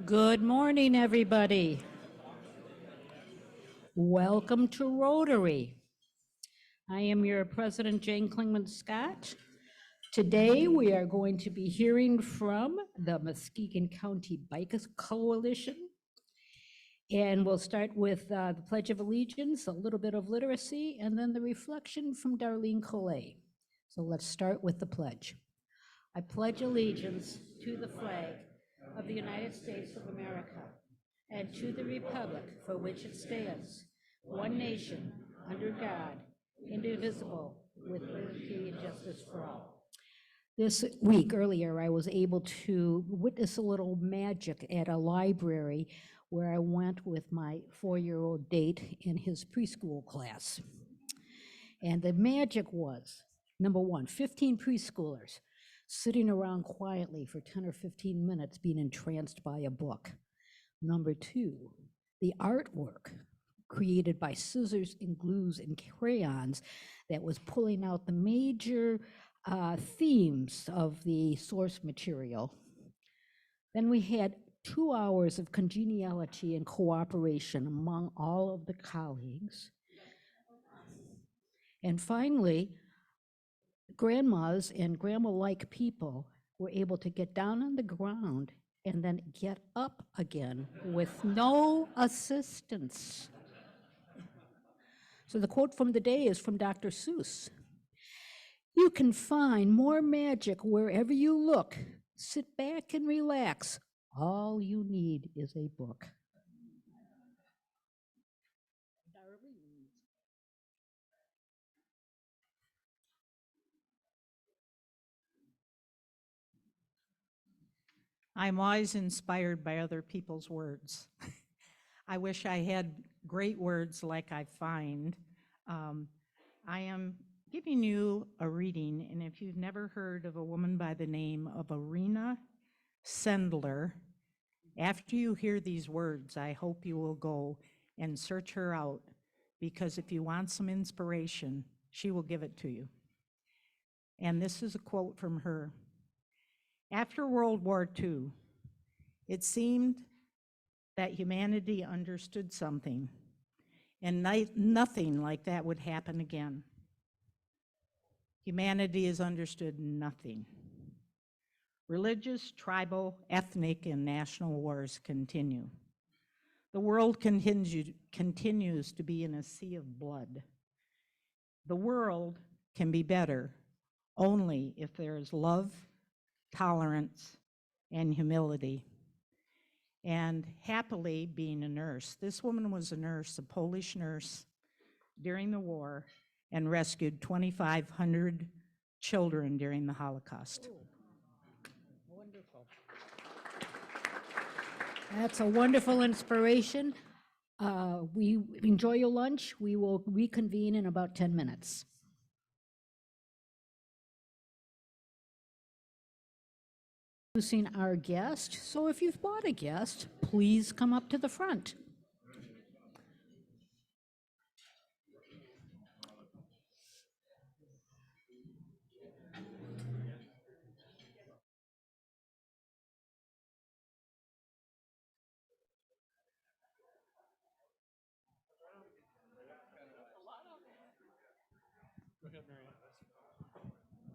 Good morning, everybody. Welcome to Rotary. I am your president, Jane Klingman Scott. Today, we are going to be hearing from the Muskegon County Bikers Coalition. And we'll start with the Pledge of Allegiance, a little bit of literacy, and then the reflection from Darlene Collet. So let's start with the pledge. I pledge allegiance to the flag of the United States of America and to the republic for which it stands, one nation, under God, indivisible, with liberty and justice for all. This week, earlier, I was able to witness a little magic at a library where I went with my 4-year-old date in his preschool class. And the magic was, number one, 15 preschoolers sitting around quietly for 10 or 15 minutes being entranced by a book. Number two, the artwork created by scissors and glues and crayons that was pulling out the major themes of the source material. Then we had 2 hours of congeniality and cooperation among all of the colleagues. And finally, grandmas and grandma-like people were able to get down on the ground and then get up again with no assistance. So the quote from the day is from Dr. Seuss. You can find more magic wherever you look. Sit back and relax. All you need is a book. I'm always inspired by other people's words. I wish I had great words like I find. I am giving you a reading, and if you've never heard of a woman by the name of Irina Sendler, after you hear these words, I hope you will go and search her out, because if you want some inspiration, she will give it to you. And this is a quote from her. After World War II, it seemed that humanity understood something, and nothing like that would happen again. Humanity has understood nothing. Religious, tribal, ethnic, and national wars continue. The world continues to be in a sea of blood. The world can be better only if there is love, tolerance, and humility. And happily being a nurse. This woman was a nurse, a Polish nurse, during the war, and rescued 2,500 children during the Holocaust. Wonderful. That's a wonderful inspiration. We enjoy your lunch. We will reconvene in about 10 minutes. Introducing our guest. So if you've bought a guest, please come up to the front. Go ahead, Mary Ann.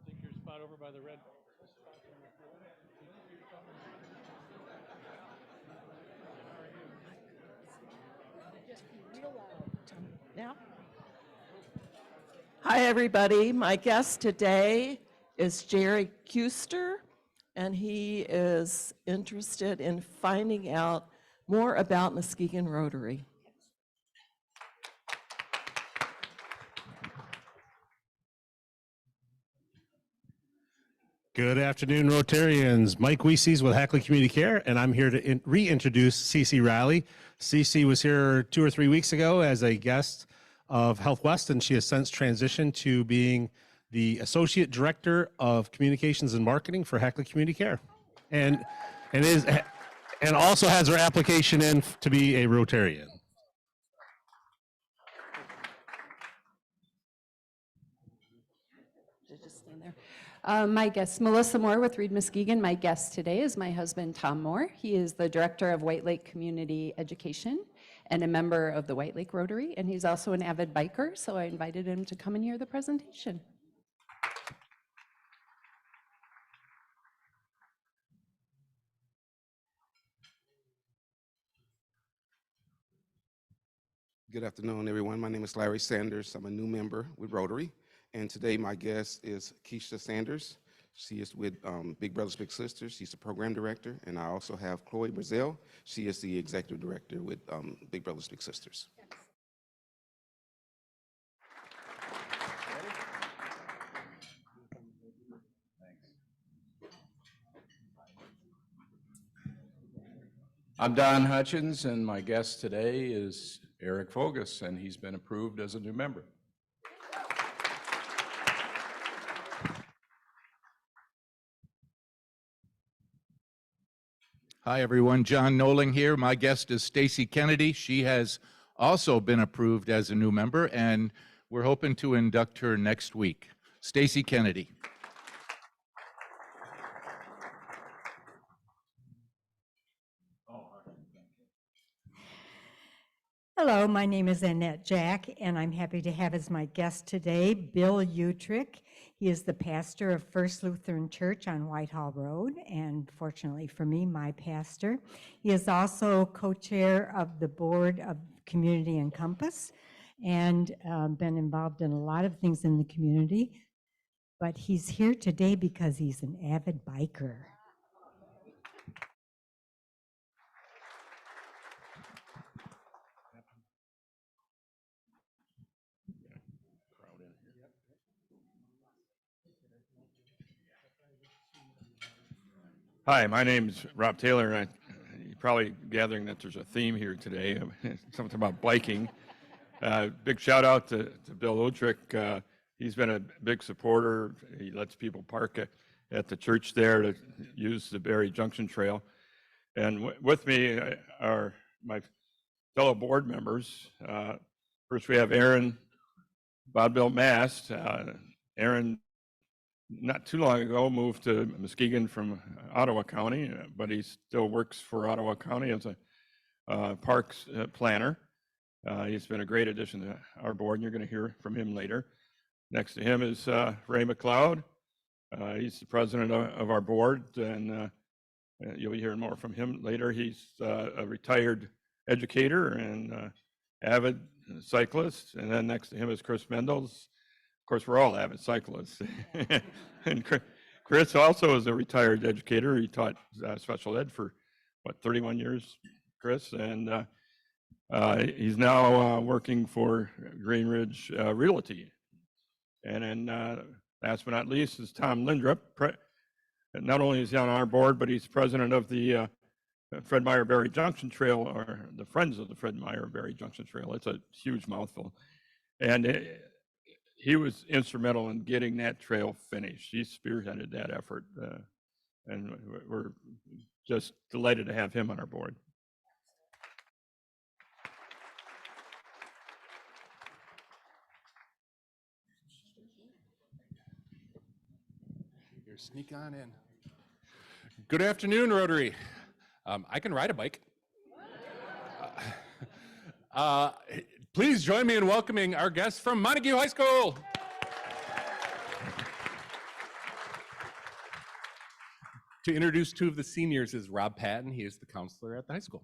Take your spot over by the red. Yeah. Hi, everybody. My guest today is Jerry Kuster, and he is interested in finding out more about Muskegon Rotary. Good afternoon, Rotarians. Mike Weeses with Hackley Community Care, and I'm here to reintroduce Cece Riley. Cece was here 2 or 3 weeks ago as a guest of Health West, and she has since transitioned to being the Associate Director of Communications and Marketing for Hackley Community Care, and also has her application in to be a Rotarian. stand there. My guest, Melissa Moore with Reed Muskegon. My guest today is my husband, Tom Moore. He is the director of White Lake Community Education and a member of the White Lake Rotary, and he's also an avid biker, so I invited him to come and hear the presentation. Good afternoon, everyone. My name is Larry Sanders. I'm a new member with Rotary. And today my guest is Keisha Sanders. She is with Big Brothers Big Sisters. She's the program director. And I also have Chloe Brazil. She is the executive director with Big Brothers Big Sisters. I'm Don Hutchins, and my guest today is Eric Fogus, and he's been approved as a new member. Hi, everyone. John Noling here. My guest is Stacy Kennedy. She has also been approved as a new member, and we're hoping to induct her next week. Stacy Kennedy. Hello, my name is Annette Jack, and I'm happy to have as my guest today Bill Utrick. He is the pastor of First Lutheran Church on Whitehall Road, and fortunately for me, my pastor. He is also co-chair of the board of Community Encompass and been involved in a lot of things in the community. But he's here today because he's an avid biker. Hi, my name's Rob Taylor, and you're probably gathering that there's a theme here today, something about biking. Big shout out to Bill Utrick. He's been a big supporter. He lets people park at the church there to use the Berry Junction Trail. And with me are my fellow board members. First, we have Aaron Bodbill Mast. Aaron, not too long ago, moved to Muskegon from Ottawa County, but he still works for Ottawa County as a parks planner. He's been a great addition to our board, and you're going to hear from him later. Next to him is Ray McLeod. He's the president of our board, and you'll be hearing more from him later. He's a retired educator and avid cyclist. And then next to him is Chris Mendels. Of course, we're all avid cyclists. And Chris also is a retired educator. He taught special ed for, 31 years, Chris? And he's now working for Greenridge Realty. And then last but not least is Tom Lindrup. Not only is he on our board, but he's president of the Fred Meyer Berry Junction Trail, or the Friends of the Fred Meyer Berry Junction Trail. It's a huge mouthful. And he was instrumental in getting that trail finished. He spearheaded that effort. And we're just delighted to have him on our board. Here, sneak on in. Good afternoon, Rotary. I can ride a bike. Please join me in welcoming our guests from Montague High School. To introduce two of the seniors is Rob Patton. He is the counselor at the high school.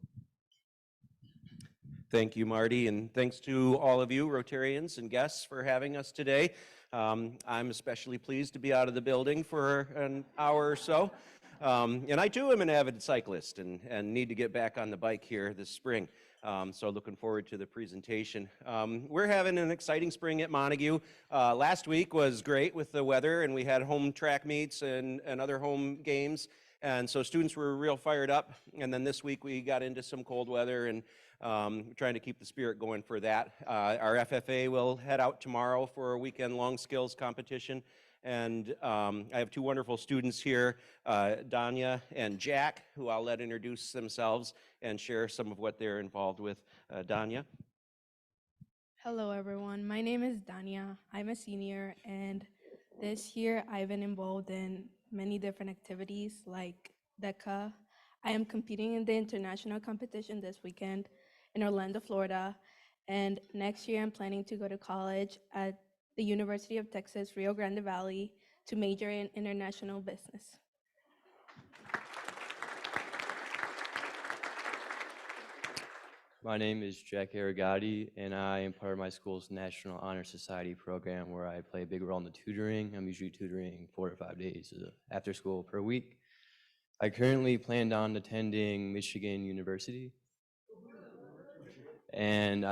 Thank you, Marty, and thanks to all of you, Rotarians and guests, for having us today. I'm especially pleased to be out of the building for an hour or so. And I too am an avid cyclist and need to get back on the bike here this spring. So looking forward to the presentation. We're having an exciting spring at Montague. Last week was great with the weather, and we had home track meets and other home games. And so students were real fired up. And then this week we got into some cold weather and trying to keep the spirit going for that. Our FFA will head out tomorrow for a weekend long skills competition. And I have two wonderful students here, Danya and Jack, who I'll let introduce themselves and share some of what they're involved with. Danya. Hello, everyone. My name is Danya. I'm a senior, and This year, I've been involved in many different activities like DECA. I am competing in the international competition this weekend in Orlando, Florida. And next year, I'm planning to go to college at the University of Texas, Rio Grande Valley to major in international business. My name is Jack Aragati, and I am part of my school's National Honor Society program where I play a big role in the tutoring. I'm usually tutoring 4 to 5 days after school per week. I currently planned on attending Michigan University. And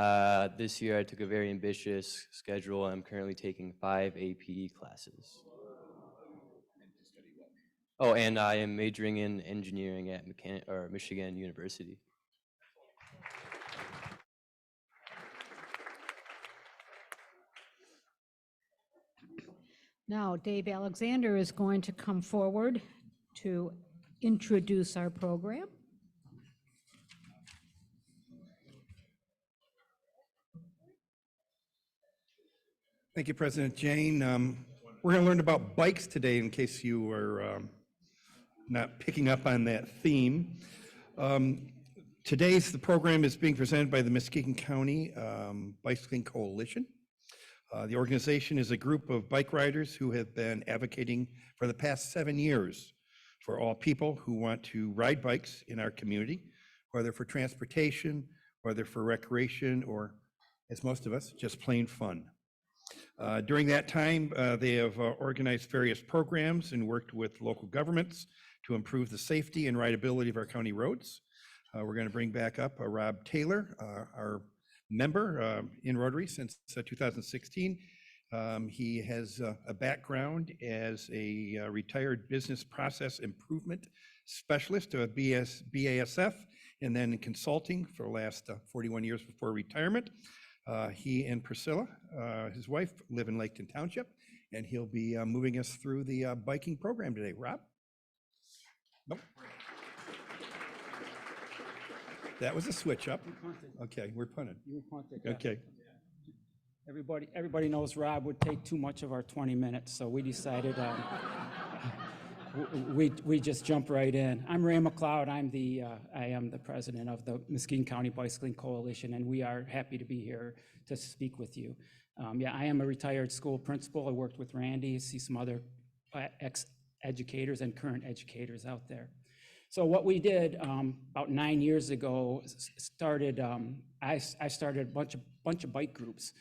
this year I took a very ambitious schedule. I'm currently taking 5 APE classes. Oh, and I am majoring in engineering at Michigan University. Now, Dave Alexander is going to come forward to introduce our program. Thank you, President Jane. We're going to learn about bikes today in case you are not picking up on that theme. The program is being presented by the Muskegon County Bicycling Coalition. The organization is a group of bike riders who have been advocating for the past 7 years for all people who want to ride bikes in our community, whether for transportation, whether for recreation, or, as most of us, just plain fun. During that time, they have organized various programs and worked with local governments to improve the safety and rideability of our county roads. We're going to bring back up Rob Taylor, our member in Rotary since 2016. He has a background as a retired business process improvement specialist at BASF, and then in consulting for the last 41 years before retirement. He and Priscilla, his wife, live in Laketon Township, and he'll be moving us through the biking program today. Rob? Nope. That was a switch up. Okay, we're punting. Okay. Everybody knows Rob would take too much of our 20 minutes, so we decided we just jump right in. I'm Ray McLeod. I am the president of the Muskegon County Bicycling Coalition, and we are happy to be here to speak with you. I am a retired school principal. I worked with Randy, see some other ex-educators and current educators out there. So what we did about 9 years ago, I started a bunch of bike groups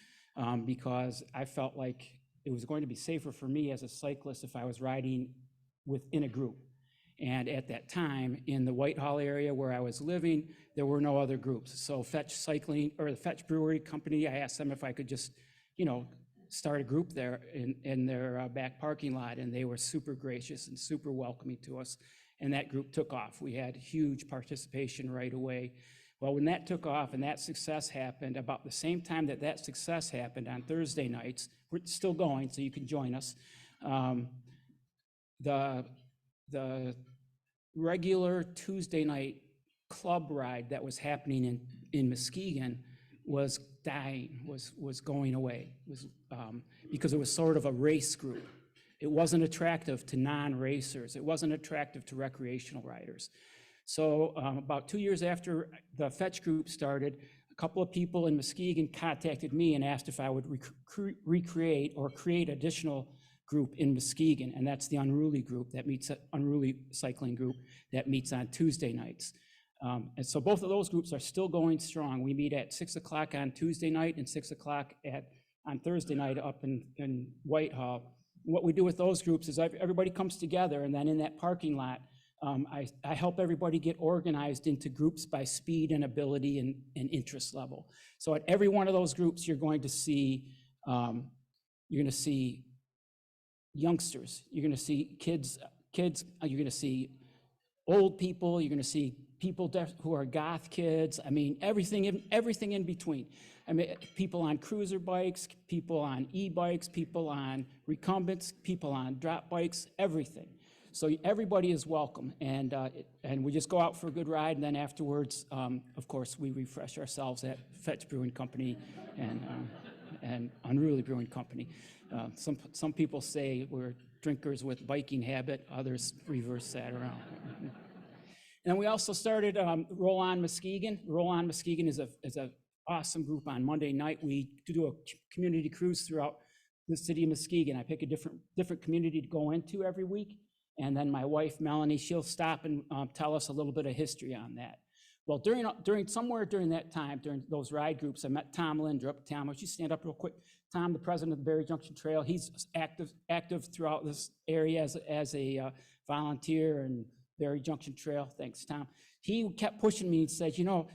because I felt like it was going to be safer for me as a cyclist if I was riding within a group. And at that time, in the Whitehall area where I was living, there were no other groups. So Fetch Cycling, or the Fetch Brewery Company, I asked them if I could just, start a group there in their back parking lot, and they were super gracious and super welcoming to us. And that group took off. We had huge participation right away. Well, when that took off and that success happened, about the same time that success happened on Thursday nights, we're still going, so you can join us. The regular Tuesday night club ride that was happening in Muskegon was dying, was going away, because it was sort of a race group. It wasn't attractive to non-racers. It wasn't attractive to recreational riders. So about 2 years after the Fetch group started, a couple of people in Muskegon contacted me and asked if I would recreate or create additional group in Muskegon, and that's the Unruly group that meets, Unruly Cycling Group that meets on Tuesday nights. And so both of those groups are still going strong. We meet at 6 o'clock on Tuesday night and 6 o'clock on Thursday night up in Whitehall. What we do with those groups is everybody comes together, and then in that parking lot, I help everybody get organized into groups by speed and ability and interest level. So at every one of those groups, you're going to see youngsters, you're going to see kids, you're going to see old people, you're going to see people who are goth kids. I mean, everything in between. I mean, people on cruiser bikes, people on e-bikes, people on recumbents, people on drop bikes, everything. So everybody is welcome, and we just go out for a good ride, and then afterwards, of course, we refresh ourselves at Fetch Brewing Company, and Unruly Brewing Company. Some people say we're drinkers with biking habit, others reverse that around. And we also started Roll On Muskegon. Roll On Muskegon is a awesome group. On Monday night, we do a community cruise throughout the city of Muskegon. I pick a different community to go into every week. And then my wife, Melanie, she'll stop and tell us a little bit of history on that. Well, somewhere during that time, during those ride groups, I met Tom Lindrup. Tom, would you stand up real quick? Tom, the president of the Berry Junction Trail. He's active throughout this area as a volunteer and Berry Junction Trail. Thanks, Tom. He kept pushing me and said, you know,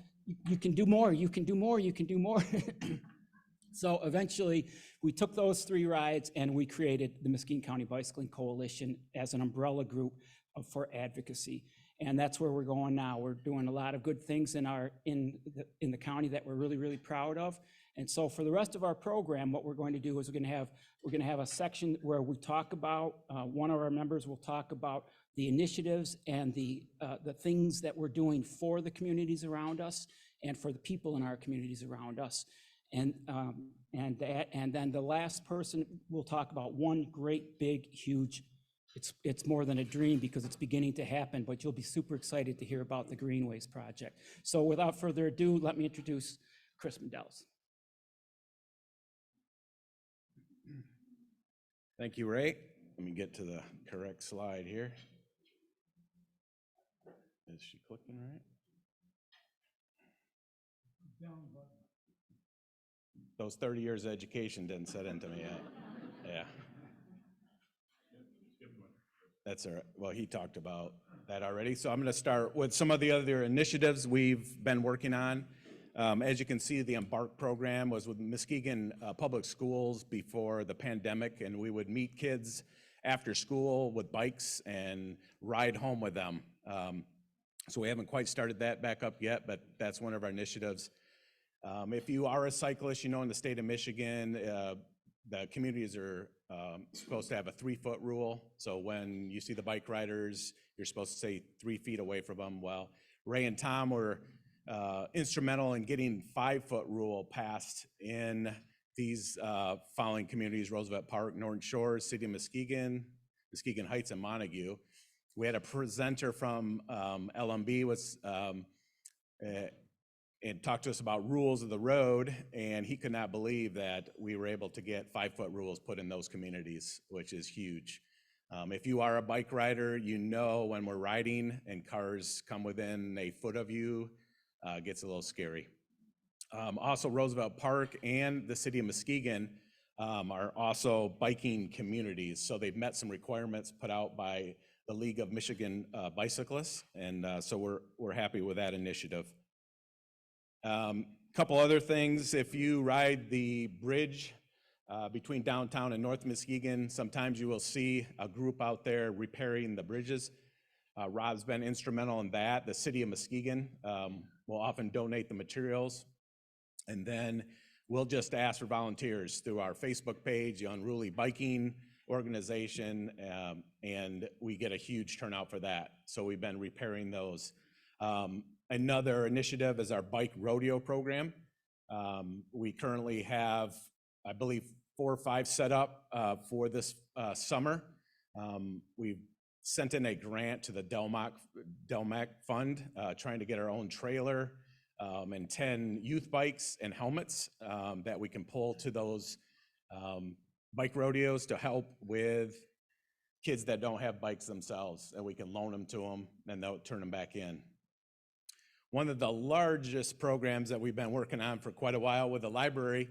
you can do more, you can do more, you can do more. So eventually, we took those 3 rides and we created the Muskegon County Bicycling Coalition as an umbrella group for advocacy. And that's where we're going now. We're doing a lot of good things in the county that we're really, really proud of. And so for the rest of our program, what we're going to do is we're going to have a section where we talk about, one of our members will talk about the initiatives and the things that we're doing for the communities around us and for the people in our communities around us. And then the last person will talk about one great, big, huge, it's more than a dream because it's beginning to happen, but you'll be super excited to hear about the Greenways project. So without further ado, let me introduce Chris Mendells. Thank you, Ray. Let me get to the correct slide here. Is she clicking right? Those 30 years of education didn't set into me yet. Yeah. That's all right. Well, he talked about that already. So I'm going to start with some of the other initiatives we've been working on. As you can see, the Embark program was with Muskegon Public Schools before the pandemic, and we would meet kids after school with bikes and ride home with them. So we haven't quite started that back up yet, but that's one of our initiatives. If you are a cyclist, you know, in the state of Michigan, the communities are supposed to have a 3-foot rule. So when you see the bike riders, you're supposed to stay 3 feet away from them. Well, Ray and Tom were instrumental in getting 5-foot rule passed in these following communities: Roosevelt Park, Norton Shores, City of Muskegon, Muskegon Heights, and Montague. We had a presenter from LMB and talked to us about rules of the road, and he could not believe that we were able to get 5-foot rules put in those communities, which is huge. If you are a bike rider, you know when we're riding and cars come within a foot of you, it gets a little scary. Also, Roosevelt Park and the City of Muskegon are also biking communities, so they've met some requirements put out by the League of Michigan Bicyclists, and so we're happy with that initiative. Couple other things: if you ride the bridge between downtown and North Muskegon, sometimes you will see a group out there repairing the bridges. Rob's been instrumental in that. The City of Muskegon will often donate the materials, and then we'll just ask for volunteers through our Facebook page, the Unruly Biking Organization, and we get a huge turnout for that. So we've been repairing those. Another initiative is our bike rodeo program. We currently have, I believe, 4 or 5 set up for this summer. We've sent in a grant to the Delmac Fund, trying to get our own trailer and 10 youth bikes and helmets that we can pull to those bike rodeos to help with kids that don't have bikes themselves, and we can loan them to them and they'll turn them back in. One of the largest programs that we've been working on for quite a while with the library,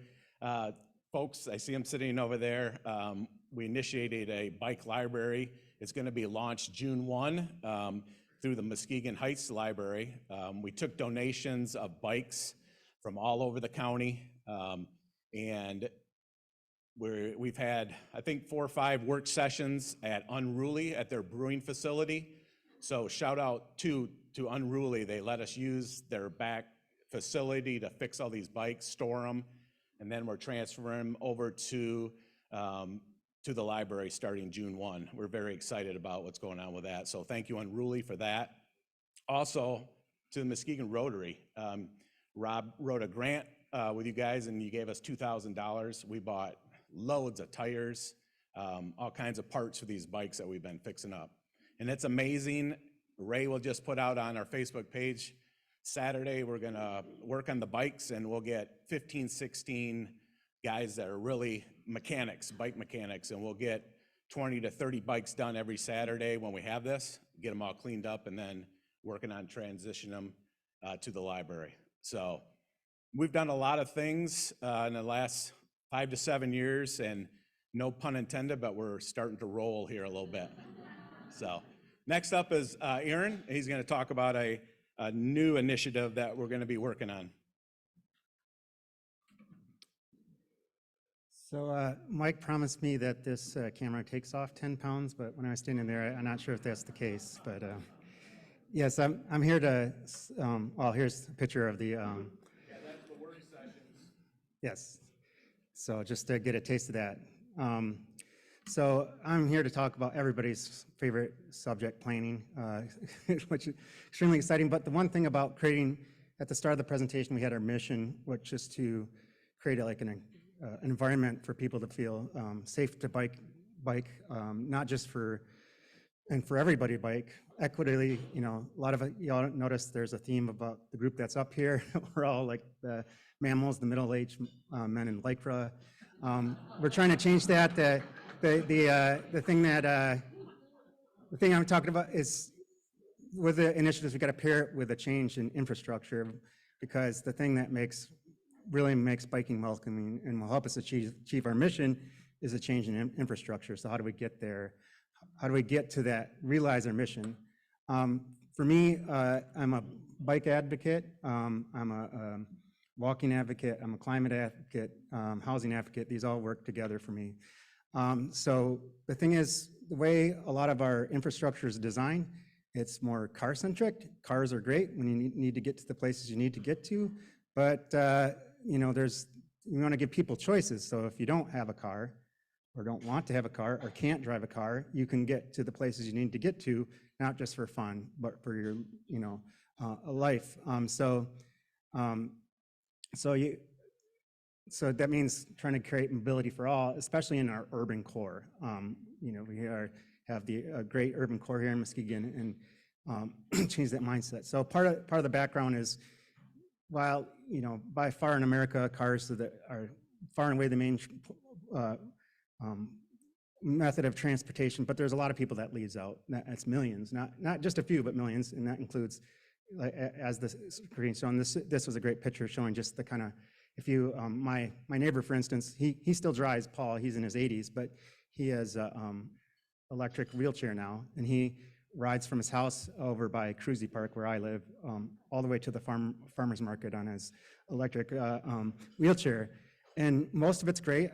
folks, I see them sitting over there. We initiated a bike library. It's going to be launched June 1 through the Muskegon Heights Library. We took donations of bikes from all over the county, and we've had, I think, 4 or 5 work sessions at Unruly at their brewing facility. So shout out to Unruly. They let us use their back facility to fix all these bikes, store them, and then we're transferring them over to the library starting June 1. We're very excited about what's going on with that. So thank you, Unruly, for that. Also, to the Muskegon Rotary. Rob wrote a grant with you guys and you gave us $2,000, we bought loads of tires, all kinds of parts for these bikes that we've been fixing up. And it's amazing. Ray will just put out on our Facebook page, Saturday, we're gonna work on the bikes and we'll get 15, 16 guys that are really mechanics, bike mechanics, and we'll get 20 to 30 bikes done every Saturday when we have this, get them all cleaned up, and then working on transitioning them to the library. So we've done a lot of things in the last 5 to 7 years, and no pun intended, but we're starting to roll here a little bit. So next up is Aaron. He's going to talk about a new initiative that we're going to be working on. So Mike promised me that this camera takes off 10 pounds, but when I was standing there, I'm not sure if that's the case. But yes, I'm here to, well, here's a picture of the, Yeah, that's the work sessions. yes. So just to get a taste of that. So I'm here to talk about everybody's favorite subject, planning, which is extremely exciting. But the one thing about creating, at the start of the presentation, we had our mission, which is to create an environment for people to feel safe to bike, not just for, and for everybody to bike, equitably. You know, a lot of it, you all notice there's a theme about the group that's up here. We're all like the mammals, the middle-aged men in Lycra. We're trying to change that. The thing I'm talking about is with the initiatives, we got to pair it with a change in infrastructure, because the thing that really makes biking welcoming and will help us achieve our mission is a change in infrastructure. So how do we get there? How do we get to that, realize our mission? For me, I'm a bike advocate. I'm a walking advocate. I'm a climate advocate, housing advocate. These all work together for me. So the thing is, the way a lot of our infrastructure is designed, it's more car-centric. Cars are great when you need to get to the places you need to get to, but you know, you want to give people choices. So if you don't have a car, or don't want to have a car, or can't drive a car, you can get to the places you need to get to, not just for fun, but for your, you know, a life. So So that means trying to create mobility for all, especially in our urban core. You know, we have the great urban core here in Muskegon, and change that mindset. So part of the background is, while, you know, by far in America, cars are far and away the main method of transportation, but there's a lot of people that leaves out. That's millions, not just a few, but millions, and that includes, as the screen shown, this was a great picture showing just the kind of, if you, my neighbor, for instance, he still drives, Paul, he's in his 80s, but he has an electric wheelchair now, and he rides from his house over by Cruzy Park, where I live, all the way to the farmer's market on his electric wheelchair. And most of it's great.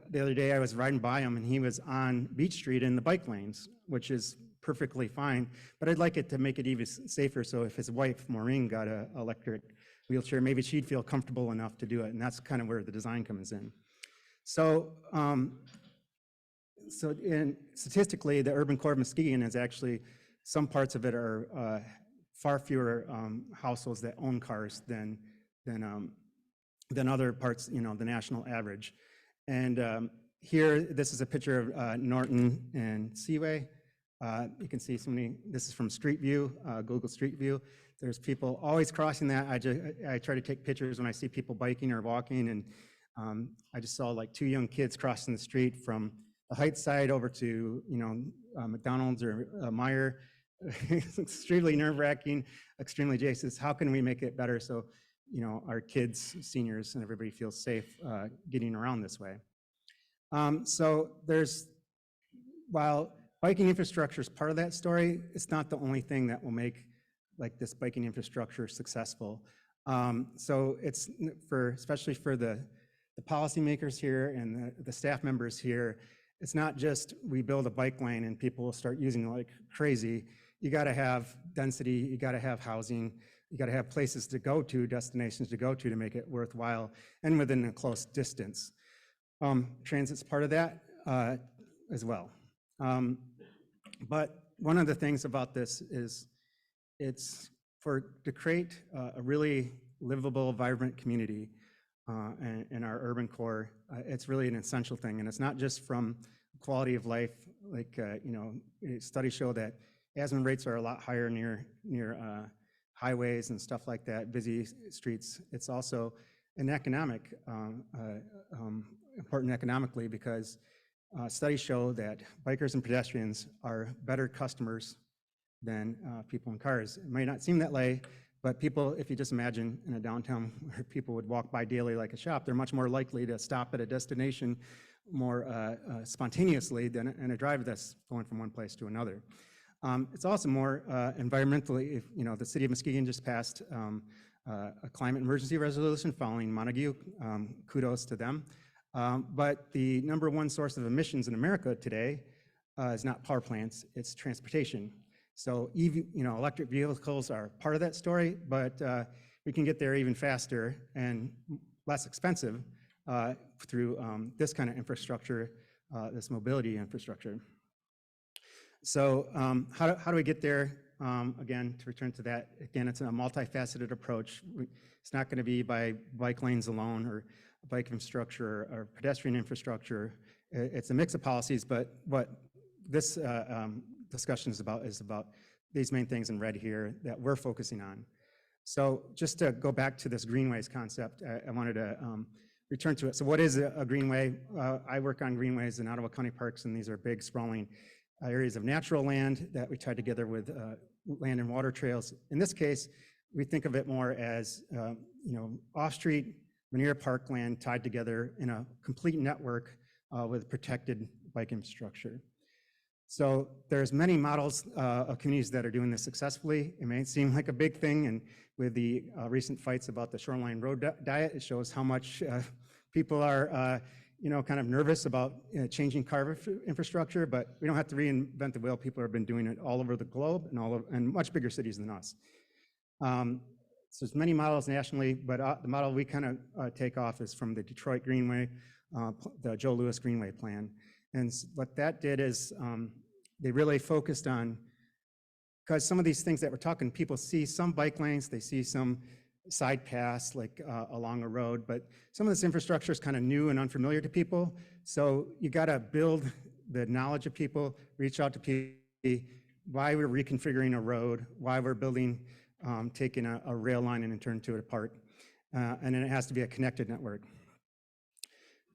The other day I was riding by him and he was on Beach Street in the bike lanes, which is perfectly fine, but I'd like it to make it even safer. So if his wife, Maureen, got an electric wheelchair, maybe she'd feel comfortable enough to do it. And that's kind of where the design comes in. So, statistically, the urban core of Muskegon is actually, some parts of it are far fewer households that own cars than other parts, you know, the national average. And here, this is a picture of Norton and Seaway. You can see this is from Street View, Google Street View. There's people always crossing that. I try to take pictures when I see people biking or walking, and I just saw like 2 young kids crossing the street from the Heights side over to, you know, McDonald's or Meijer. It's extremely nerve-wracking, extremely Jason's. How can we make it better so, you know, our kids, seniors, and everybody feels safe getting around this way? So while biking infrastructure is part of that story, it's not the only thing that will make like this biking infrastructure successful. So it's especially for the policymakers here and the staff members here, it's not just we build a bike lane and people will start using it like crazy. You got to have density, you got to have housing, you got to have places to go to, destinations to go to make it worthwhile, and within a close distance. Transit's part of that as well. But one of the things about this is to create a really livable, vibrant community, in our urban core, it's really an essential thing. And it's not just from quality of life, like, studies show that asthma rates are a lot higher near highways and stuff like that, busy streets. It's also an economic, important economically, because studies show that bikers and pedestrians are better customers than people in cars. It might not seem that way, but people, if you just imagine in a downtown where people would walk by daily like a shop, they're much more likely to stop at a destination more spontaneously than in a drive that's going from one place to another. It's also more environmentally, the city of Muskegon just passed a climate emergency resolution following Montague. Kudos to them. But the #1 source of emissions in America today is not power plants, it's transportation. So electric vehicles are part of that story, but we can get there even faster and less expensive through this kind of infrastructure, this mobility infrastructure. So how do we get there? Again, to return to that, again, it's a multifaceted approach. It's not going to be by bike lanes alone or bike infrastructure or pedestrian infrastructure. It's a mix of policies, but what this discussion is about these main things in red here that we're focusing on. So just to go back to this greenways concept, I wanted to return to it. So what is a greenway? I work on greenways in Ottawa County Parks, and these are big sprawling areas of natural land that we tie together with land and water trails. In this case, we think of it more as off-street manure parkland tied together in a complete network with protected bike infrastructure. So there's many models of communities that are doing this successfully. It may seem like a big thing, and with the recent fights about the Shoreline Road Diet, it shows how much people are kind of nervous about changing car infrastructure, but we don't have to reinvent the wheel. People have been doing it all over the globe and much bigger cities than us. So there's many models nationally, but the model we kind of take off is from the Detroit Greenway, the Joe Louis Greenway plan. And what that did is they really focused on, because some of these things that we're talking, people see some bike lanes, they see some side paths like along a road, but some of this infrastructure is kind of new and unfamiliar to people. So you got to build the knowledge of people, reach out to people, why we're reconfiguring a road, why we're building, taking a rail line and turning it apart. And then it has to be a connected network.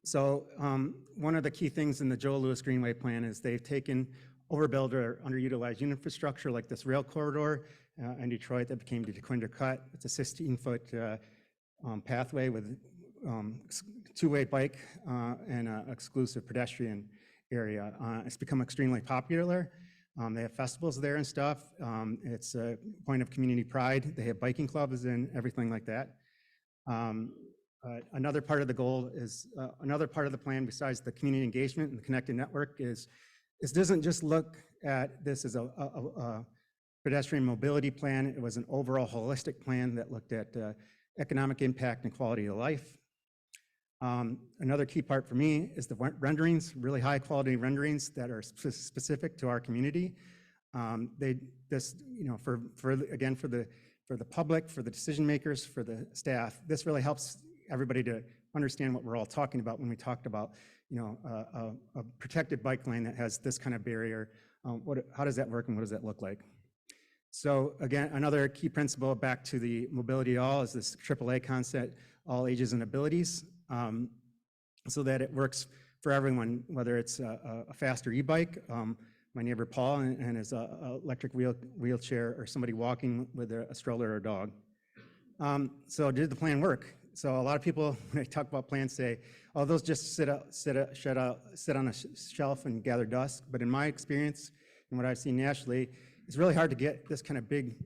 So one of the key things in the Joe Louis Greenway plan is they've taken overbuilt or underutilized infrastructure like this rail corridor in Detroit that became the DeQuinder Cut. It's a 16-foot pathway with two-way bike and an exclusive pedestrian area. It's become extremely popular. They have festivals there and stuff. It's a point of community pride. They have biking clubs and everything like that. Another part of the goal is, another part of the plan besides the community engagement and the connected network is, it doesn't just look at this as a pedestrian mobility plan. It was an overall holistic plan that looked at economic impact and quality of life. Another key part for me is the renderings, really high quality renderings that are specific to our community. For the public, for the decision makers, for the staff, this really helps everybody to understand what we're all talking about when we talked about, a protected bike lane that has this kind of barrier. How does that work and what does that look like? So again, another key principle back to the mobility all is this AAA concept, all ages and abilities, so that it works for everyone, whether it's a faster e-bike, my neighbor Paul and his electric wheelchair, or somebody walking with a stroller or a dog. So did the plan work? So a lot of people, when they talk about plans, say, oh, those just sit on a shelf and gather dust. But in my experience and what I've seen nationally, it's really hard to get this kind of big,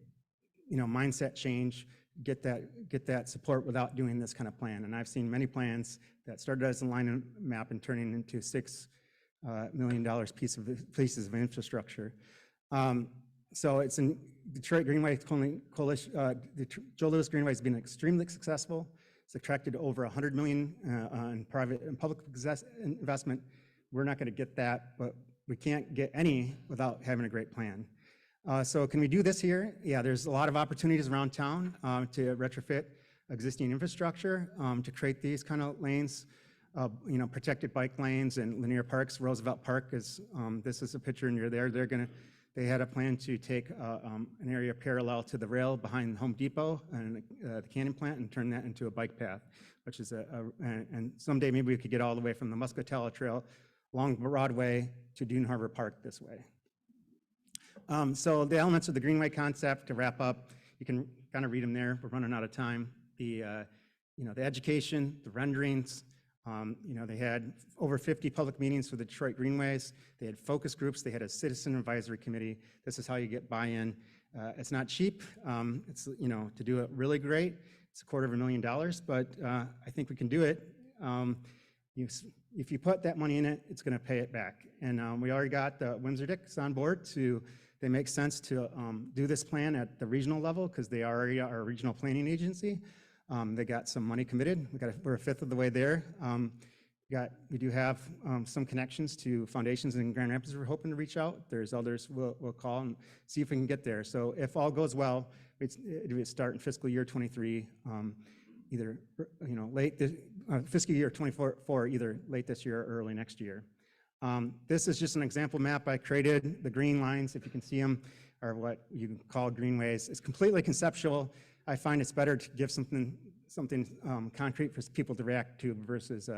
mindset change, get that support without doing this kind of plan. And I've seen many plans that started as a line map and turning into $6 million pieces of infrastructure. So it's in Detroit Greenway Coalition. The Joe Louis Greenway has been extremely successful. It's attracted over $100 million in private and public investment. We're not going to get that, but we can't get any without having a great plan. So can we do this here? Yeah, there's a lot of opportunities around town to retrofit existing infrastructure to create these kind of lanes, protected bike lanes and linear parks. Roosevelt Park is, this is a picture near there. They had a plan to take an area parallel to the rail behind Home Depot and the Cannon plant and turn that into a bike path, which is and someday maybe we could get all the way from the Muscatella Trail along Broadway to Dune Harbor Park this way. So the elements of the Greenway concept, to wrap up, you can kind of read them there. We're running out of time. The education, the renderings. They had over 50 public meetings for the Detroit Greenways. They had focus groups. They had a citizen advisory committee. This is how you get buy-in. It's not cheap. It's to do it really great. It's $250,000, but I think we can do it. If you put that money in it, it's going to pay it back. And we already got the Windsor Dicks on board they make sense to do this plan at the regional level because they already are a regional planning agency. They got some money committed. We're a fifth of the way there. We do have some connections to foundations in Grand Rapids we're hoping to reach out. There's others we'll call and see if we can get there. So if all goes well, it would start in fiscal year 23, either late this, fiscal year 24, either late this year or early next year. This is just an example map I created. The green lines, if you can see them, are what you can call greenways. It's completely conceptual. I find it's better to give something concrete for people to react to versus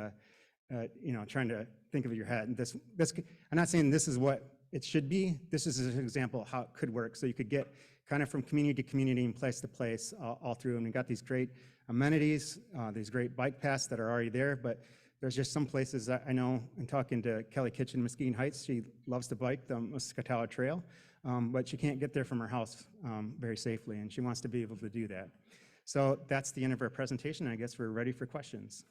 trying to think of it in your head. And I'm not saying this is what it should be. This is an example of how it could work. So you could get kind of from community to community and place to place all through. And we got these great amenities, these great bike paths that are already there. But there's just some places that I know, in talking to Kelly Kitchen, Muskegon Heights, she loves to bike the Muscatella Trail, but she can't get there from her house very safely, and she wants to be able to do that. So that's the end of our presentation. I guess we're ready for questions.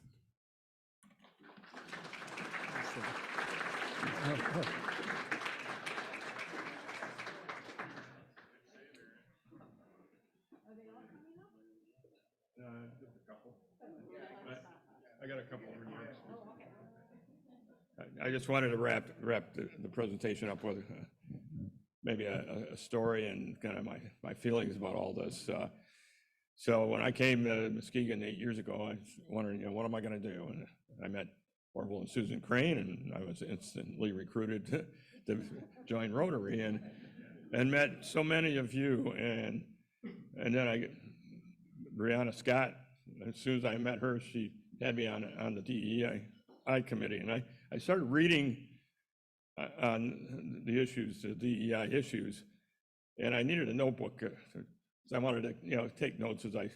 Just a couple. I got a couple of remarks. I just wanted to wrap the presentation up with maybe a story and kind of my feelings about all this. So when I came to Muskegon 8 years ago, I was wondering, what am I going to do? And I met Orville and Susan Crane, and I was instantly recruited to join Rotary, and met so many of you, and then Brianna Scott. As soon as I met her, she had me on the DEI committee, and I started reading on the issues, the DEI issues, and I needed a notebook. So I wanted to, take notes as I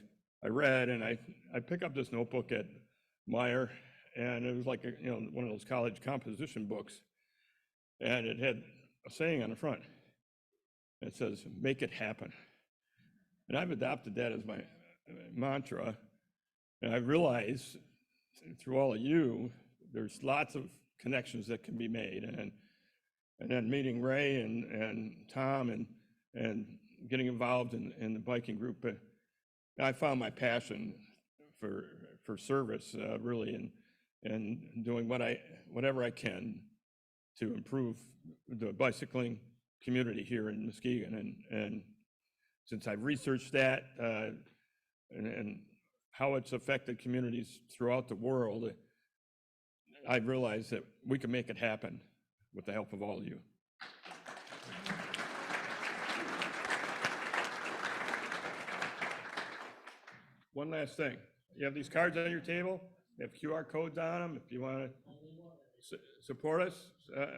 read, and I pick up this notebook at Meyer, and it was like one of those college composition books, and it had a saying on the front. It says, "Make it happen," and I've adopted that as my mantra. And I realize through all of you, there's lots of connections that can be made, and then meeting Ray and Tom and getting involved in the biking group, I found my passion for service really, and doing whatever I can to improve the bicycling community here in Muskegon. And since I've researched that and how it's affected communities throughout the world, I realized that we can make it happen with the help of all of you. One last thing. You have these cards on your table. They have QR codes on them. If you want to support us, it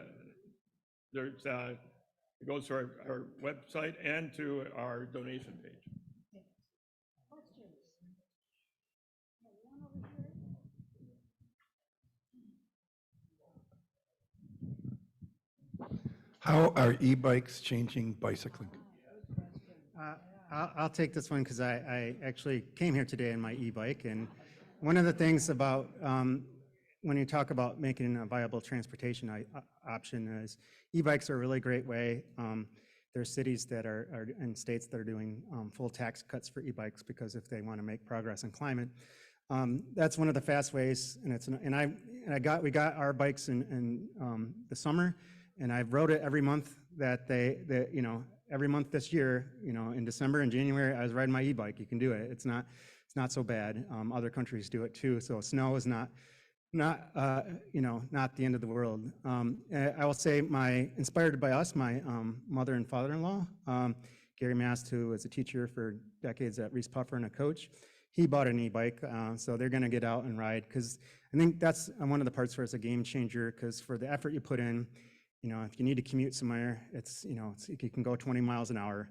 goes to our website and to our donation page. How are e-bikes changing bicycling? I'll take this one because I actually came here today on my e-bike, and one of the things about when you talk about making a viable transportation option is e-bikes are a really great way. There's cities that are and states that are doing full tax cuts for e-bikes because if they want to make progress in climate, that's one of the fast ways. And we got our bikes in the summer, and I wrote it every month that every month this year, in December and January, I was riding my e-bike. You can do it. It's it's not so bad. Other countries do it too, so snow is not not the end of the world. I will say, inspired by us, my mother and father-in-law, Gary Mast, who was a teacher for decades at Reese Puffer and a coach, he bought an e-bike, so they're going to get out and ride, because I think that's one of the parts where it's a game changer, because for the effort you put in, if you need to commute somewhere, you can go 20 miles an hour.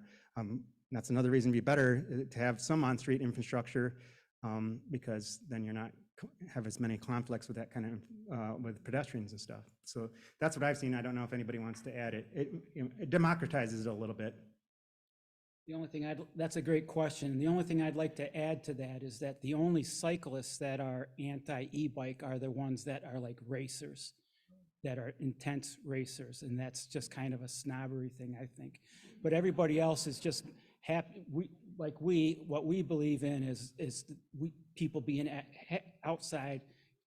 That's another reason it'd be better to have some on-street infrastructure, because then you're not have as many conflicts with that kind of with pedestrians and stuff. So that's what I've seen. I don't know if anybody wants to add it. It democratizes it a little bit. The only thing that's a great question. The only thing I'd like to add to that is that the only cyclists that are anti-e-bike are the ones that are like racers, that are intense racers. And that's just kind of a snobbery thing, I think. But everybody else is just happy. What we believe in is people being outside,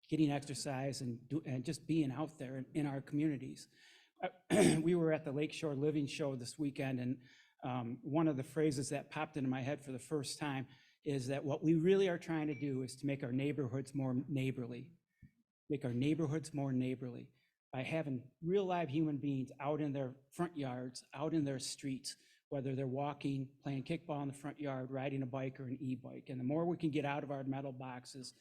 getting exercise and just being out there in our communities. We were at the Lakeshore Living Show this weekend, and one of the phrases that popped into my head for the first time is that what we really are trying to do is to make our neighborhoods more neighborly, by having real live human beings out in their front yards, out in their streets, whether they're walking, playing kickball in the front yard, riding a bike or an e-bike. And the more we can get out of our metal boxes,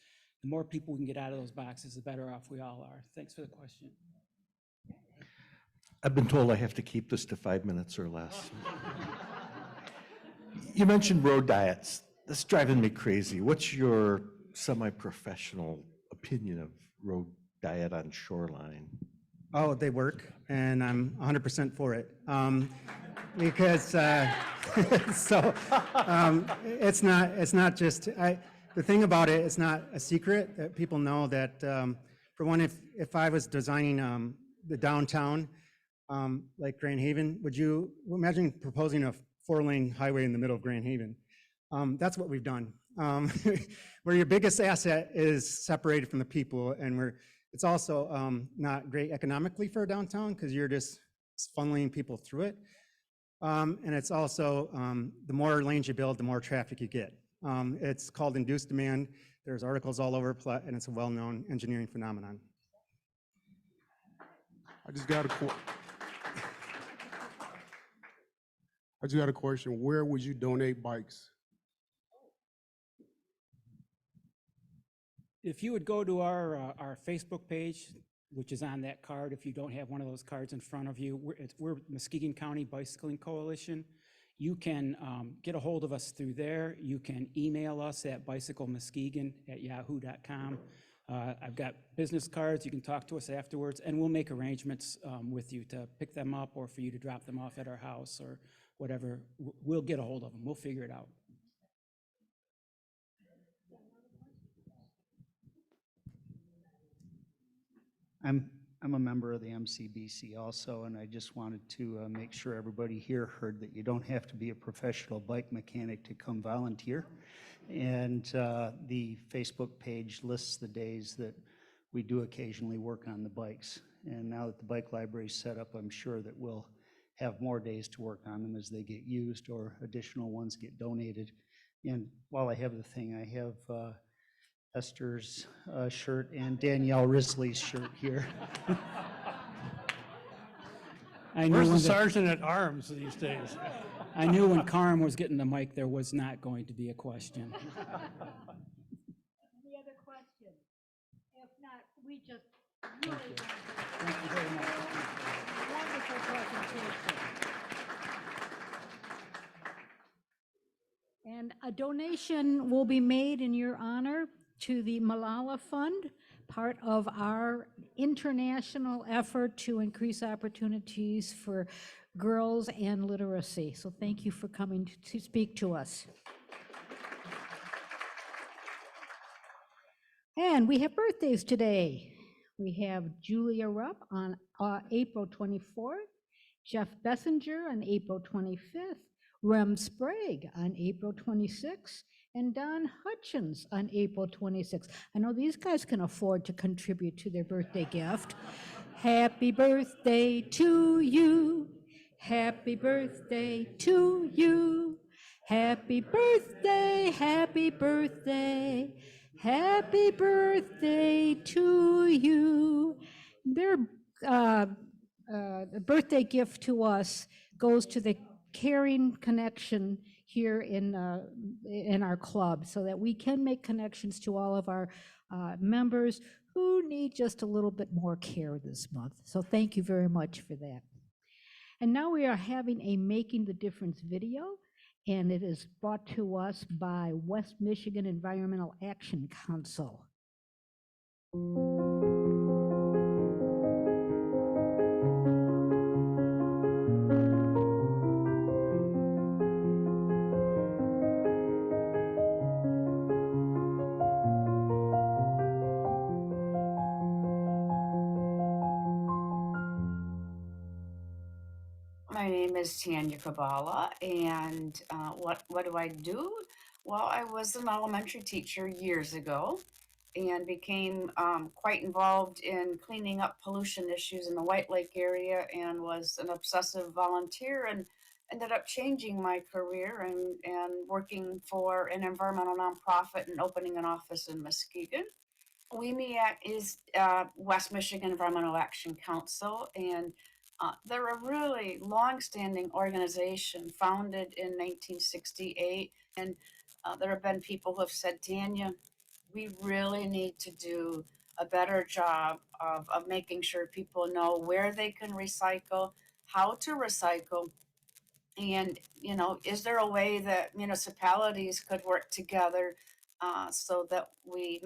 the more people we can get out of those boxes, the better off we all are. Thanks for the question. I've been told I have to keep this to 5 minutes or less. You mentioned road diets. That's driving me crazy. What's your semi-professional opinion of road diet on Shoreline? Oh, they work, and I'm 100% for it. Because it's not just, the thing about it, it's not a secret that people know that, for one, if I was designing the downtown, like Grand Haven, would you imagine proposing a 4-lane highway in the middle of Grand Haven? That's what we've done. Where your biggest asset is separated from the people, and it's also not great economically for a downtown, because you're just funneling people through it. And it's also, the more lanes you build, the more traffic you get. It's called induced demand. There's articles all over, and it's a well-known engineering phenomenon. I just got a question. Where would you donate bikes? If you would go to our Facebook page, which is on that card, if you don't have one of those cards in front of you, we're Muskegon County Bicycling Coalition. You can get a hold of us through there. You can email us at bicyclemuskegon@yahoo.com. I've got business cards. You can talk to us afterwards, and we'll make arrangements with you to pick them up or for you to drop them off at our house or whatever. We'll get a hold of them. We'll figure it out. I'm a member of the MCBC also, and I just wanted to make sure everybody here heard that you don't have to be a professional bike mechanic to come volunteer. And the Facebook page lists the days that we do occasionally work on the bikes. And now that the bike library is set up, I'm sure that we'll have more days to work on them as they get used or additional ones get donated. And while I have the thing, I have Esther's shirt and Danielle Risley's shirt here. Where's the sergeant at arms these days? I knew when Carm was getting the mic, there was not going to be a question. Any other questions? If not, we just really Thank you very much. wonderful presentation. And a donation will be made in your honor to the Malala Fund, part of our international effort to increase opportunities for girls and literacy. So thank you for coming to speak to us. And we have birthdays today. We have Julia Rupp on April 24th, Jeff Bessinger on April 25th, Rem Sprague on April 26th, and Don Hutchins on April 26th. I know these guys can afford to contribute to their birthday gift. Happy birthday to you. Happy birthday to you. Happy birthday, happy birthday, happy birthday to you. Their birthday gift to us goes to the Caring Connection here in our club, so that we can make connections to all of our members who need just a little bit more care this month. So thank you very much for that. And now we are having a Making the Difference video, and it is brought to us by West Michigan Environmental Action Council. My name is Tanya Kabala, and what do I do? Well, I was an elementary teacher years ago and became quite involved in cleaning up pollution issues in the White Lake area, and was an obsessive volunteer, and ended up changing my career and working for an environmental nonprofit and opening an office in Muskegon. WEMEAC is West Michigan Environmental Action Council, and they're a really long-standing organization founded in 1968. And there have been people who have said, Tanya, we really need to do a better job of making sure people know where they can recycle, how to recycle, and, you know, is there a way that municipalities could work together so that we're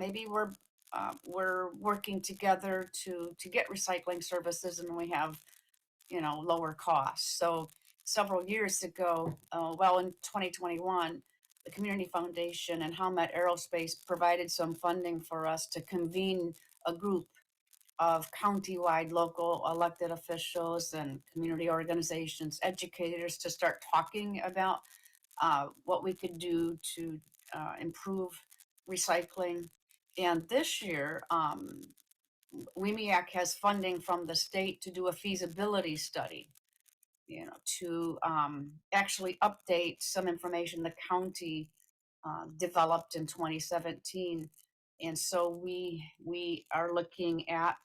working together to get recycling services, and we have, you know, lower costs. So several years ago, in 2021, the Community Foundation and Howmet Aerospace provided some funding for us to convene a group of countywide local elected officials and community organizations, educators, to start talking about what we could do to improve recycling. And this year, WEMEAC has funding from the state to do a feasibility study, you know, to actually update some information the county developed in 2017. And so we are looking at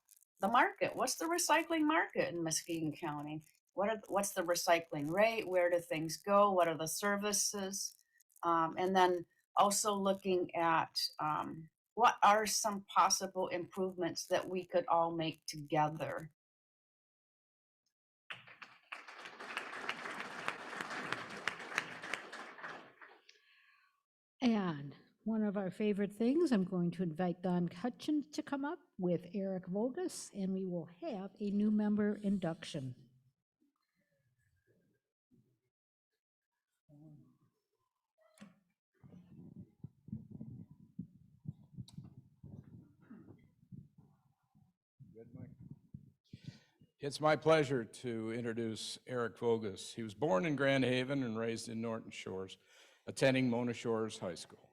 the market. What's the recycling market in Muskegon County? What's the recycling rate? Where do things go? What are the services? And then also looking at what are some possible improvements that we could all make together. And one of our favorite things, I'm going to invite Don Hutchins to come up with Eric Vogus, and we will have a new member induction. It's my pleasure to introduce Eric Vogus. He was born in Grand Haven and raised in Norton Shores, attending Mona Shores High School.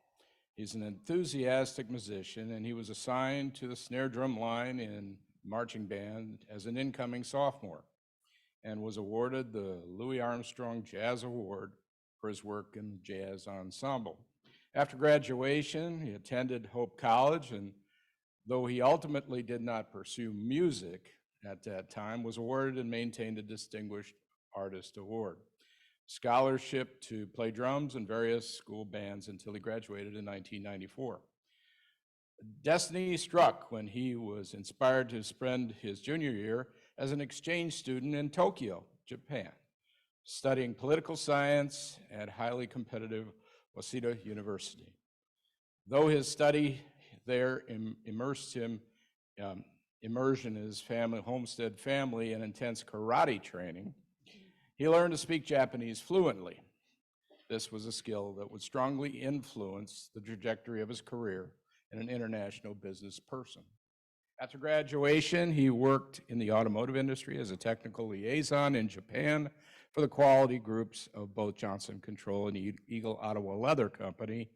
He's an enthusiastic musician, and he was assigned to the snare drum line in marching band as an incoming sophomore, and was awarded the Louis Armstrong Jazz Award for his work in the jazz ensemble. After graduation, he attended Hope College, and though he ultimately did not pursue music at that time, was awarded and maintained a Distinguished Artist Award, scholarship to play drums in various school bands until he graduated in 1994. Destiny struck when he was inspired to spend his junior year as an exchange student in Tokyo, Japan, studying political science at highly competitive Waseda University. Though his study there immersion in his homestead family and intense karate training, he learned to speak Japanese fluently. This was a skill that would strongly influence the trajectory of his career as an international business person. After graduation, he worked in the automotive industry as a technical liaison in Japan for the quality groups of both Johnson Control and Eagle Ottawa Leather Company,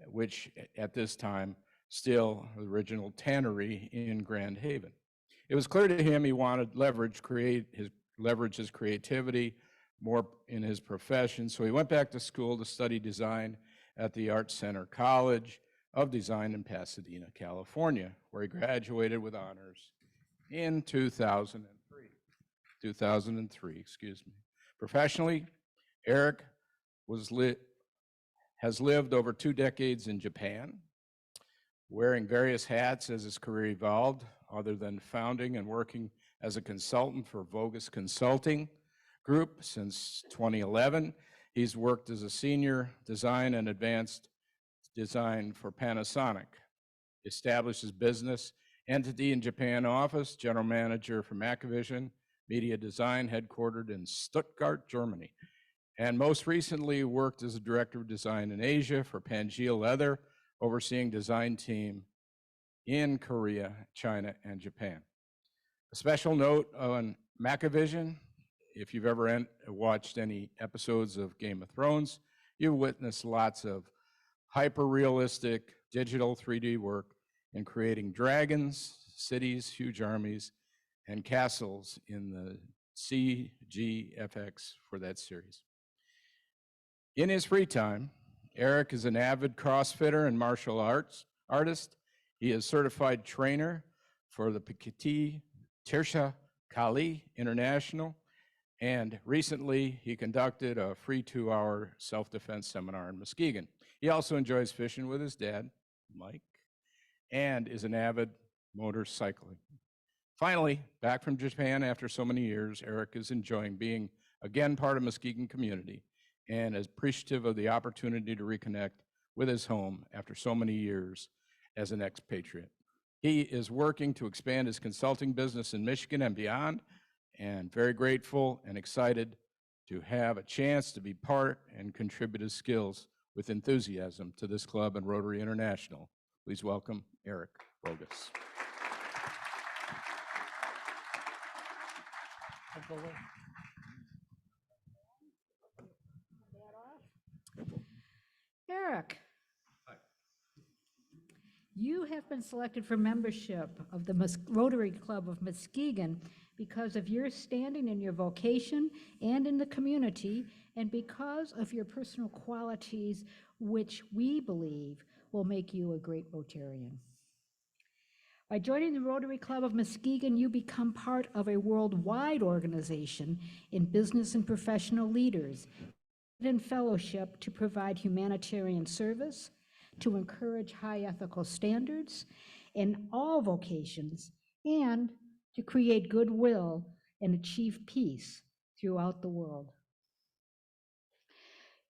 which at this time still the original tannery in Grand Haven. It was clear to him he wanted to leverage his creativity more in his profession. So he went back to school to study design at the Art Center College of Design in Pasadena, California, where he graduated with honors in 2003, excuse me. Professionally, Eric has lived over 2 decades in Japan, wearing various hats as his career evolved, other than founding and working as a consultant for Vogus Consulting Group since 2011. He's worked as a senior design and advanced design for Panasonic, established his business entity in Japan office, general manager for Macrovision Media Design, headquartered in Stuttgart, Germany, and most recently worked as a director of design in Asia for Pangea Leather, overseeing design team in Korea, China, and Japan. A special note on Macrovision: if you've ever watched any episodes of Game of Thrones, you've witnessed lots of hyper-realistic digital 3D work in creating dragons, cities, huge armies, and castles in the CGFX for that series. In his free time, Eric is an avid CrossFitter and martial arts artist. He is certified trainer for the Pikiti Tirsha Kali International, and recently he conducted a free 2-hour self-defense seminar in Muskegon. He also enjoys fishing with his dad, Mike, and is an avid motorcycling. Finally, back from Japan after so many years, Eric is enjoying being again part of Muskegon community and is appreciative of the opportunity to reconnect with his home after so many years as an expatriate. He is working to expand his consulting business in Michigan and beyond, and very grateful and excited to have a chance to be part and contribute his skills with enthusiasm to this club and Rotary International. Please welcome Eric Vogus. Eric. You have been selected for membership of the Rotary Club of Muskegon because of your standing in your vocation and in the community, and because of your personal qualities, which we believe will make you a great Rotarian. By joining the Rotary Club of Muskegon, you become part of a worldwide organization in business and professional leaders and fellowship to provide humanitarian service, to encourage high ethical standards in all vocations, and to create goodwill and achieve peace throughout the world.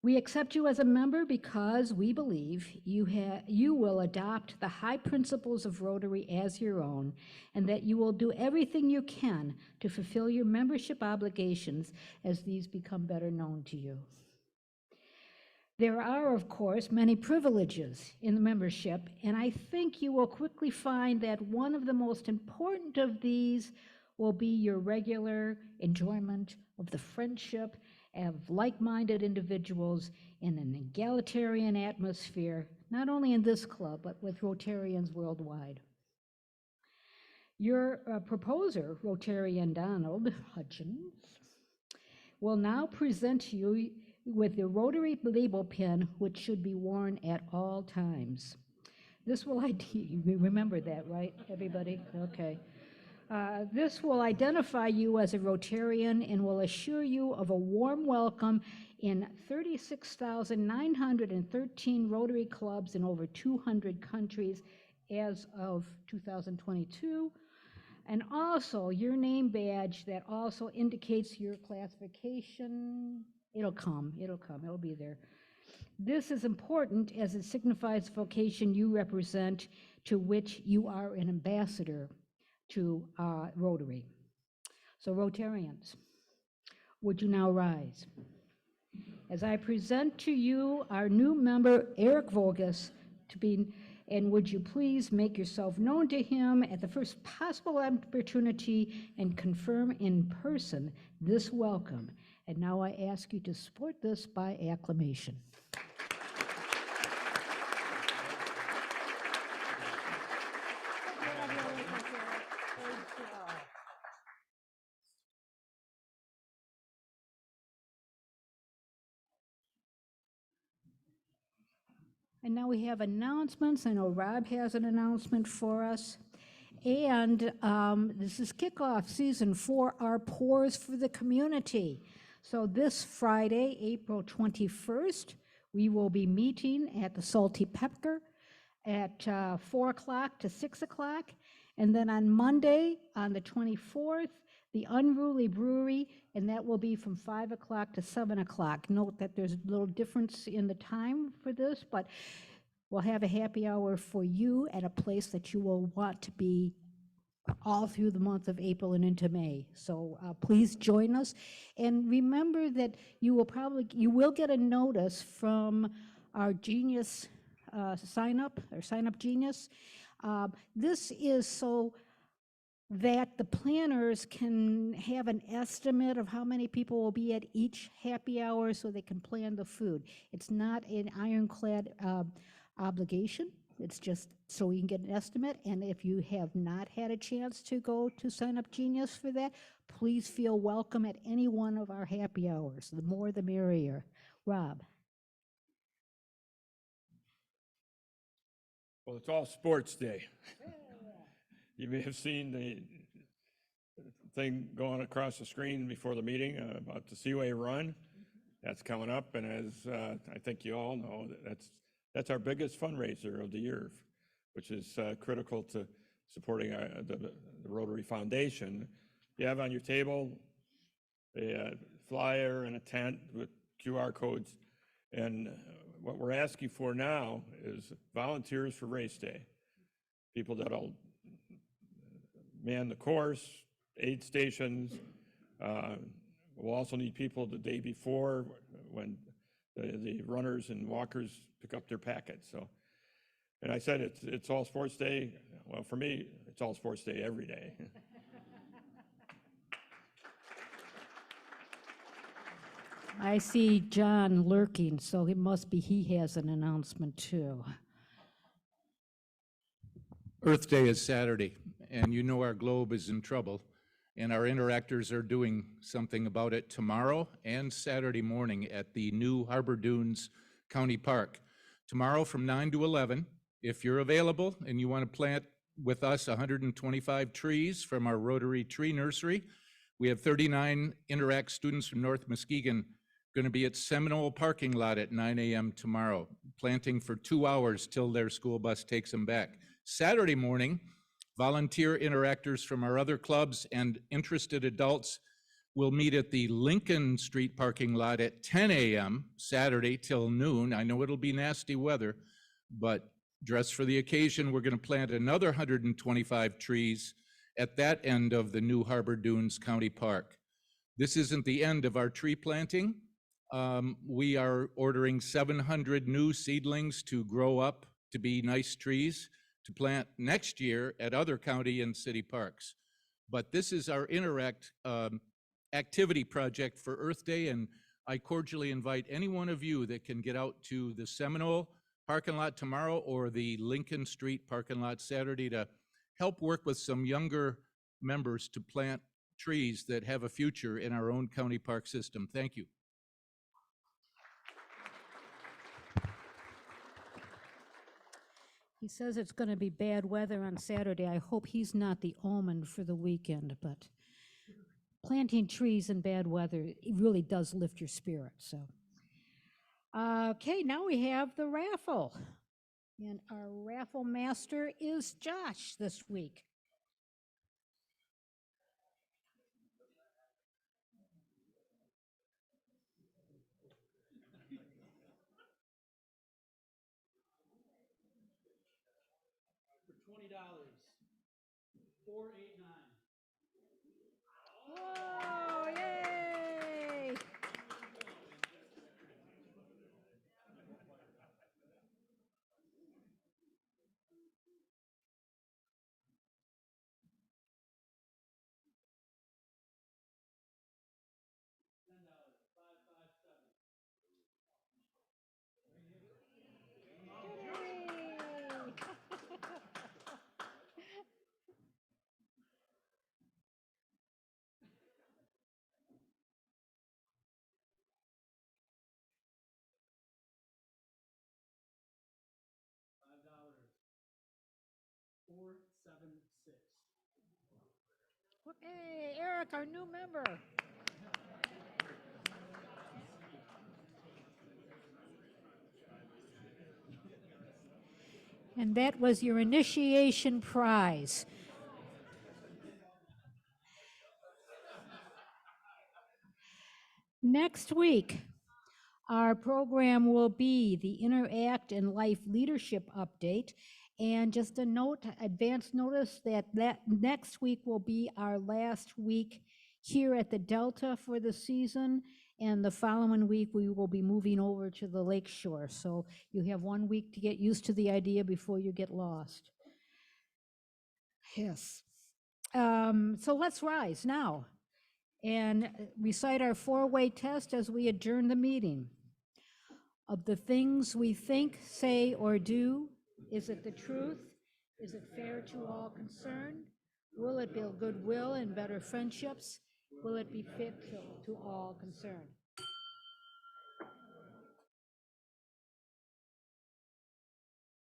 We accept you as a member because we believe you will adopt the high principles of Rotary as your own, and that you will do everything you can to fulfill your membership obligations as these become better known to you. There are, of course, many privileges in the membership, and I think you will quickly find that one of the most important of these will be your regular enjoyment of the friendship of like-minded individuals in an egalitarian atmosphere, not only in this club, but with Rotarians worldwide. Your proposer, Rotarian Donald Hutchins, will now present to you with the Rotary label pin, which should be worn at all times. This will remember that, right, everybody? Okay. This will identify you as a Rotarian and will assure you of a warm welcome in 36,913 Rotary clubs in over 200 countries as of 2022. And also your name badge that also indicates your classification. It'll be there. This is important as it signifies the vocation you represent, to which you are an ambassador to Rotary. So Rotarians, would you now rise? As I present to you our new member, Eric Vogus, and would you please make yourself known to him at the first possible opportunity and confirm in person this welcome. And now I ask you to support this by acclamation. And now we have announcements. I know Rob has an announcement for us. And this is kickoff season for our Pours for the Community. So this Friday, April 21st, we will be meeting at the Salty Pepper at 4 o'clock to 6 o'clock. And then on Monday, on the 24th, the Unruly Brewery, and that will be from 5 o'clock to 7 o'clock. Note that there's a little difference in the time for this, but we'll have a happy hour for you at a place that you will want to be all through the month of April and into May. So please join us. And remember that you will get a notice from our Genius sign up Genius. This is so that the planners can have an estimate of how many people will be at each happy hour so they can plan the food. It's not an ironclad obligation. It's just so we can get an estimate. And if you have not had a chance to go to Sign Up Genius for that, please feel welcome at any one of our happy hours. The more the merrier. Rob. Well, it's all sports day. You may have seen the thing going across the screen before the meeting about the Seaway Run. That's coming up, and as I think you all know, that's our biggest fundraiser of the year, which is critical to supporting the Rotary Foundation. You have on your table a flyer and a tent with QR codes, and what we're asking for now is volunteers for race day, people that'll man the course, aid stations. We'll also need people the day before when the runners and walkers pick up their packets. So, and I said it's all sports day. Well, for me, it's all sports day every day. I see John lurking, so it must be he has an announcement too. Earth Day is Saturday, and you know our globe is in trouble, and our interactors are doing something about it tomorrow and Saturday morning at the new Harbor Dunes County Park. Tomorrow from 9 to 11, if you're available and you want to plant with us 125 trees from our Rotary Tree Nursery, we have 39 Interact students from North Muskegon going to be at Seminole parking lot at 9 a.m. tomorrow, planting for 2 hours till their school bus takes them back. Saturday morning, volunteer interactors from our other clubs and interested adults will meet at the Lincoln Street parking lot at 10 a.m. Saturday till noon. I know it'll be nasty weather, but dress for the occasion. We're going to plant another 125 trees at that end of the new Harbor Dunes County Park. This isn't the end of our tree planting. We are ordering 700 new seedlings to grow up to be nice trees to plant next year at other county and city parks. But this is our Interact activity project for Earth Day, and I cordially invite any one of you that can get out to the Seminole parking lot tomorrow or the Lincoln Street parking lot Saturday to help work with some younger members to plant trees that have a future in our own county park system. Thank you. He says it's going to be bad weather on Saturday. I hope he's not the omen for the weekend, but planting trees in bad weather, it really does lift your spirit. So, okay, now we have the raffle. And our raffle master is Josh this week. $20, 489. Whoa, yay! Hey, Eric, our new member. And that was your initiation prize. Next week, our program will be the Interact and Life Leadership Update. And just a note, advance notice that next week will be our last week here at the Delta for the season. And the following week, we will be moving over to the Lake Shore. So you have 1 week to get used to the idea before you get lost. Yes. So let's rise now and recite our four-way test as we adjourn the meeting. Of the things we think, say, or do, is it the truth? Is it fair to all concerned? Will it build goodwill and better friendships? Will it be fit to all concerned?